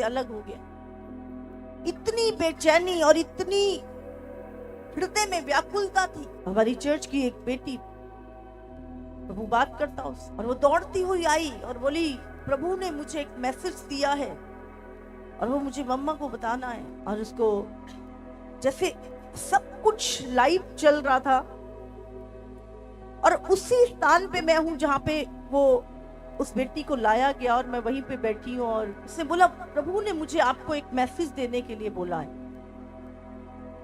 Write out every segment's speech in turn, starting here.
से अलग हो गया। इतनी बेचैनी और इतनी हृदय में व्याकुलता थी। हमारी चर्च की एक बेटी, प्रभु बात करता उससे, और वो दौड़ती हुई आई और बोली, प्रभु ने मुझे एक मैसेज दिया है और वो मुझे मम्मा को बताना है। और उसको जैसे सब कुछ लाइव चल रहा था और उसी स्थान पे मैं हूं जहां पे वो उस बेटी को लाया गया और मैं वहीं पे बैठी हूँ। और उसने बोला, प्रभु ने मुझे आपको एक मैसेज देने के लिए बोला है।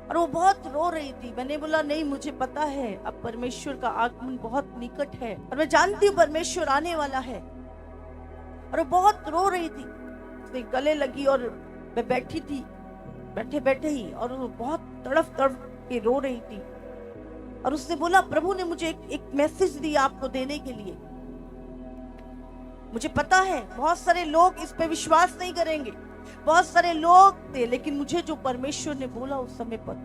और वो बहुत रो रही थी। मैंने बोला, नहीं मुझे पता है, अब परमेश्वर का आगमन बहुत निकट है और मैं जानती हूँ परमेश्वर आने वाला है। और वो बहुत रो रही थी, उसने गले लगी और मैं बैठी थी, बैठे बैठे ही, और वो बहुत तड़फ तड़फ के रो रही थी। और उसने बोला, प्रभु ने मुझे एक मैसेज दिया आपको देने के लिए। मुझे पता है बहुत सारे लोग इस पे विश्वास नहीं करेंगे, बहुत सारे लोग थे, लेकिन मुझे जो परमेश्वर ने बोला उस समय पर,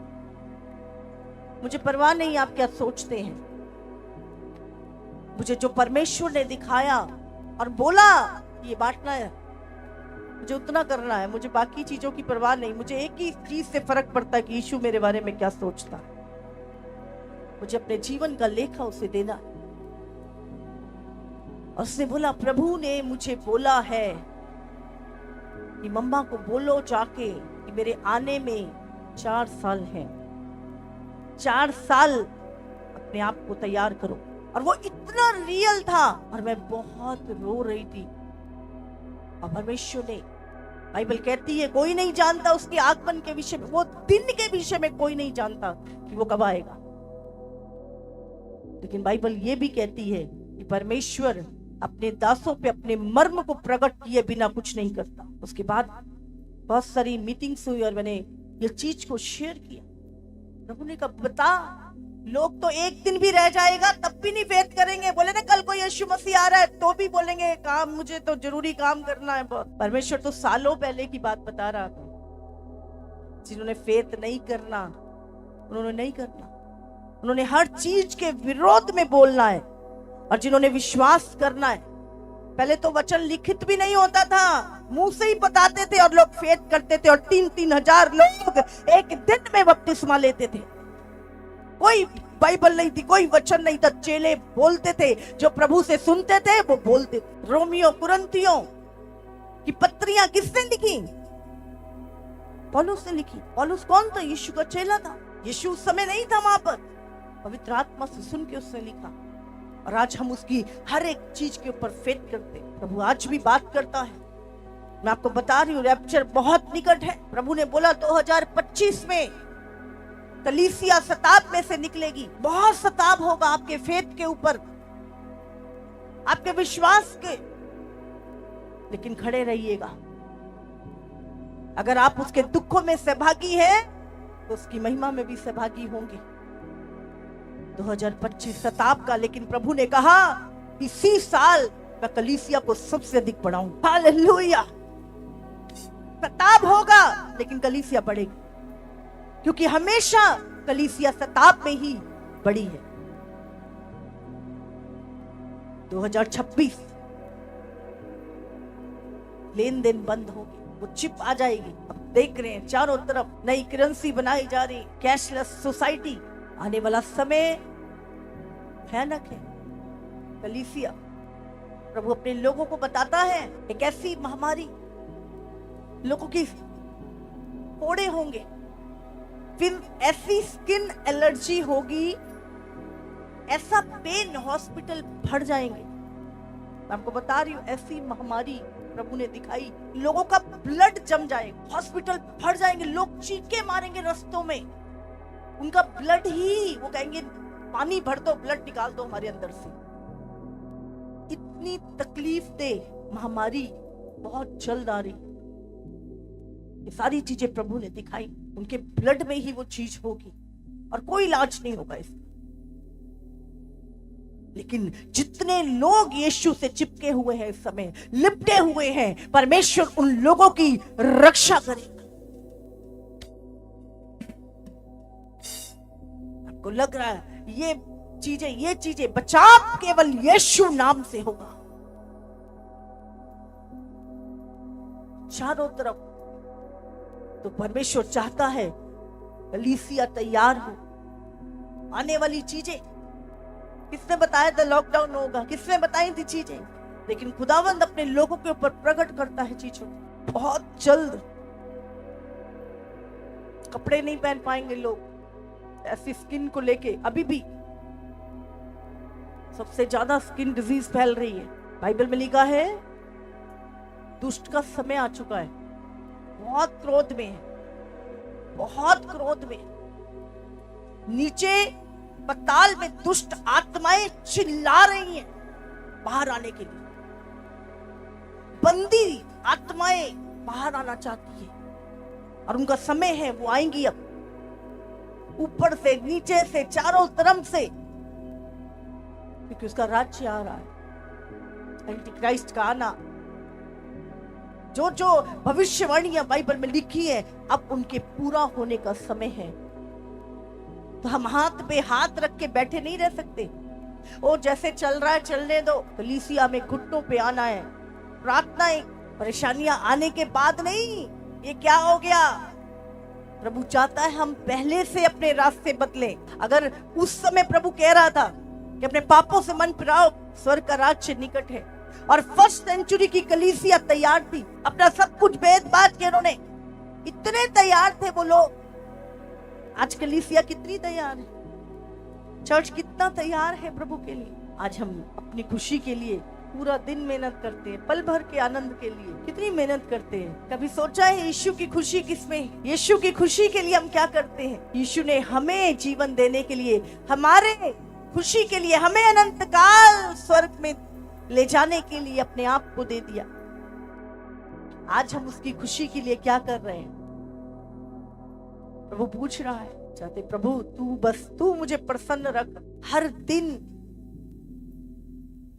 मुझे परवाह नहीं आप क्या सोचते हैं। मुझे जो परमेश्वर ने दिखाया और बोला ये बांटना है, मुझे उतना करना है, मुझे बाकी चीजों की परवाह नहीं। मुझे एक ही चीज से फर्क पड़ता है कि यीशु मेरे बारे में क्या सोचता है। मुझे अपने जीवन का लेखा उसे देना है। और उसने बोला, प्रभु ने मुझे बोला है कि मम्मा को बोलो जाके कि मेरे आने में 4 साल हैं, 4 साल अपने आप को तैयार करो। और वो इतना रियल था और मैं बहुत रो रही थी। और परमेश्वर ने, बाइबल कहती है कोई नहीं जानता उसके आगमन के विषय में, वो दिन के विषय में कोई नहीं जानता कि वो कब आएगा। लेकिन बाइबल ये भी कहती है कि परमेश्वर अपने दासों पे अपने मर्म को प्रकट किए बिना कुछ नहीं करता। उसके बाद बहुत सारी मीटिंग्स हुई और मैंने ये चीज को शेयर किया। प्रभु ने कहा, बता, लोग तो एक दिन भी रह जाएगा तब भी नहीं फेथ करेंगे। बोले ना कल को यीशु मसीह आ रहा है तो भी बोलेंगे काम, मुझे तो जरूरी काम करना है। परमेश्वर तो सालों पहले की बात बता रहा था। जिन्होंने फेथ नहीं करना उन्होंने नहीं करना, उन्होंने हर चीज के विरोध में बोलना है। और जिन्होंने विश्वास करना है, पहले तो वचन लिखित भी नहीं होता था, मुंह से ही बताते थे और लोग फेथ करते थे। और 3-3 हजार लोग एक दिन में बपतिस्मा लेते थे। कोई बाइबल नहीं थी, कोई वचन नहीं था, चेले बोलते थे, जो प्रभु से सुनते थे वो बोलते थे। रोमियो कुरिन्थियों की पत्रियां किसने लिखी? पौलुस ने लिखी। पौलुस कौन था? यीशु का चेला था। यीशु उस समय नहीं था वहां पर, पवित्र आत्मा से सुन के उसने लिखा। और आज हम उसकी हर एक चीज के ऊपर फेथ करते। प्रभु आज भी बात करता है। मैं आपको बता रही हूँ, रैप्चर बहुत निकट है। प्रभु ने बोला 2025 में कलीसिया सताब में से निकलेगी। बहुत सताब होगा आपके फेथ के ऊपर, आपके विश्वास के, लेकिन खड़े रहिएगा। अगर आप उसके दुखों में सहभागी हैं तो उसकी महिमा में भी सहभागी होंगे। 2025 सताब का, लेकिन प्रभु ने कहा इसी साल मैं कलीसिया को सबसे अधिक बढ़ाऊंगा। हालेलुया। सताब होगा लेकिन कलीसिया बढ़ेगी, क्योंकि हमेशा कलीसिया सताब में ही बड़ी है। 2026 लेन देन बंद होगी, वो चिप आ जाएगी। अब देख रहे हैं चारों तरफ नई करेंसी बनाई जा रही, कैशलेस सोसाइटी। आने वाला समय भयानक है। कलीसिया, प्रभु अपने लोगों को बताता है, एक ऐसी महामारी, लोगों की फोड़े होंगे, फिर ऐसी स्किन एलर्जी होगी, ऐसा पेन, हॉस्पिटल भर जाएंगे। मैं आपको बता रही हूँ, ऐसी महामारी प्रभु ने दिखाई। लोगों का ब्लड जम जाएगा, हॉस्पिटल भर जाएंगे, लोग चीखे मारेंगे रास्तों में, उनका ब्लड ही, वो कहेंगे पानी भर दो, ब्लड निकाल दो हमारे अंदर से। इतनी तकलीफ दे महामारी बहुत जल्द आ रही। ये सारी चीजें प्रभु ने दिखाई। उनके ब्लड में ही वो चीज होगी और कोई इलाज नहीं होगा इसका। लेकिन जितने लोग यीशु से चिपके हुए हैं, इस समय लिपटे हुए हैं, परमेश्वर उन लोगों की रक्षा करेगा। आपको लग रहा है ये चीजें बचाव केवल यीशु नाम से होगा। चारों तरफ। तो परमेश्वर चाहता है कलीसिया तैयार हो। आने वाली चीजें किसने बताया था लॉकडाउन होगा, किसने बताई थी चीजें, लेकिन खुदावंद अपने लोगों के ऊपर प्रकट करता है चीजों को। बहुत जल्द कपड़े नहीं पहन पाएंगे लोग, ऐसी स्किन को लेके अभी भी सबसे ज्यादा स्किन डिजीज फैल रही है। बाइबल में लिखा है दुष्ट का समय आ चुका है, बहुत क्रोध में है, बहुत क्रोध में। नीचे पताल में दुष्ट आत्माएं चिल्ला रही हैं बाहर आने के लिए, बंदी आत्माएं बाहर आना चाहती है और उनका समय है, वो आएंगी अब ऊपर से नीचे से चारों तरफ से, क्योंकि उसका राज्य आ रहा है, एंटी क्राइस्ट का आना। जो जो भविष्यवाणियां बाइबल में लिखी है अब उनके पूरा होने का समय है। तो हम हाथ पे हाथ रख के बैठे नहीं रह सकते। और जैसे चल रहा है चलने दो। कलीसिया में घुटनों पे आना है, प्रार्थनाएं परेशानियां आने के बाद नहीं। ये क्या हो गया? प्रभु चाहता है हम पहले से अपने रास्ते बदलें। अगर उस समय प्रभु कह रहा था कि अपने पापों से मन फिराओ, स्वर्ग का राज्य निकट है, और फर्स्ट सेंचुरी की कलीसिया तैयार थी, अपना सब कुछ भेद बात के उन्होंने इतने तैयार थे वो लोग। आज कलीसिया कितनी तैयार है? चर्च कितना तैयार है प्रभु के लिए? आज हम अपनी खुशी के लिए पूरा दिन मेहनत करते हैं, पल भर के आनंद के लिए कितनी मेहनत करते हैं। कभी सोचा है यीशु की खुशी किसमें? यीशु की खुशी के लिए हम क्या करते हैं? यीशु ने हमें जीवन देने के लिए, हमारे खुशी के लिए, हमें अनंत काल स्वर्ग में ले जाने के लिए अपने आप को दे दिया। आज हम उसकी खुशी के लिए क्या कर रहे हैं? प्रभु पूछ रहा है, चाहते प्रभु तू मुझे प्रसन्न रख, हर दिन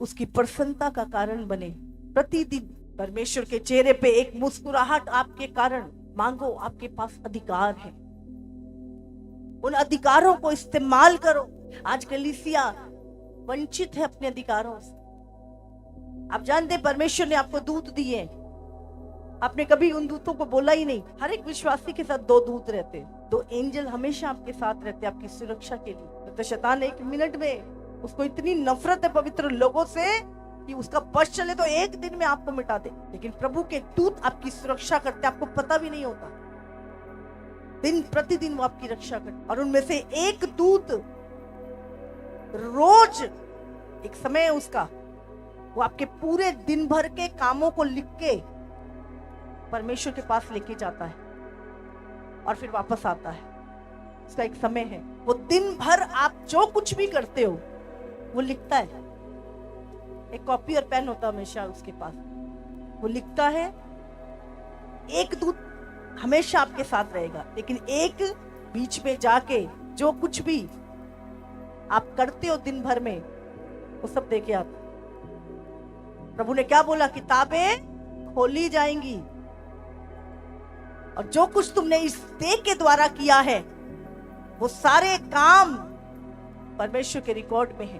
उसकी प्रसन्नता का कारण बने। प्रतिदिन परमेश्वर के चेहरे पे एक मुस्कुराहट आपके कारण मांगो। आपके पास अधिकार है, उन अधिकारों को इस्तेमाल करो। आज कलीसिया वंचित है अपने अधिकारों से। आप जानते परमेश्वर ने आपको दूत दिए, आपने कभी उन दूतों को बोला ही नहीं। हर एक विश्वासी के साथ 2 दूत रहते हैं, 2 एंजल हमेशा आपके साथ रहते हैं आपकी सुरक्षा के लिए। तो शैतान 1 मिनट में, उसको इतनी नफरत है पवित्र लोगों से कि उसका बस चले तो 1 दिन में आपको मिटा दे। लेकिन प्रभु के दूत आपकी सुरक्षा करते, आपको पता भी नहीं होता। दिन प्रतिदिन वो आपकी रक्षा करते, और उनमें से एक दूत रोज, एक समय है उसका, वो आपके पूरे दिन भर के कामों को लिख के परमेश्वर के पास लेके जाता है और फिर वापस आता है। उसका एक समय है, वो दिन भर आप जो कुछ भी करते हो वो लिखता है। एक कॉपी और पेन होता है हमेशा उसके पास, वो लिखता है। एक दूत हमेशा आपके साथ रहेगा, लेकिन एक बीच में जाके जो कुछ भी आप करते हो दिन भर में वो सब देके आता। प्रभु ने क्या बोला? किताबें खोली जाएंगी और जो कुछ तुमने इस देह के द्वारा किया है वो सारे काम परमेश्वर के रिकॉर्ड में है।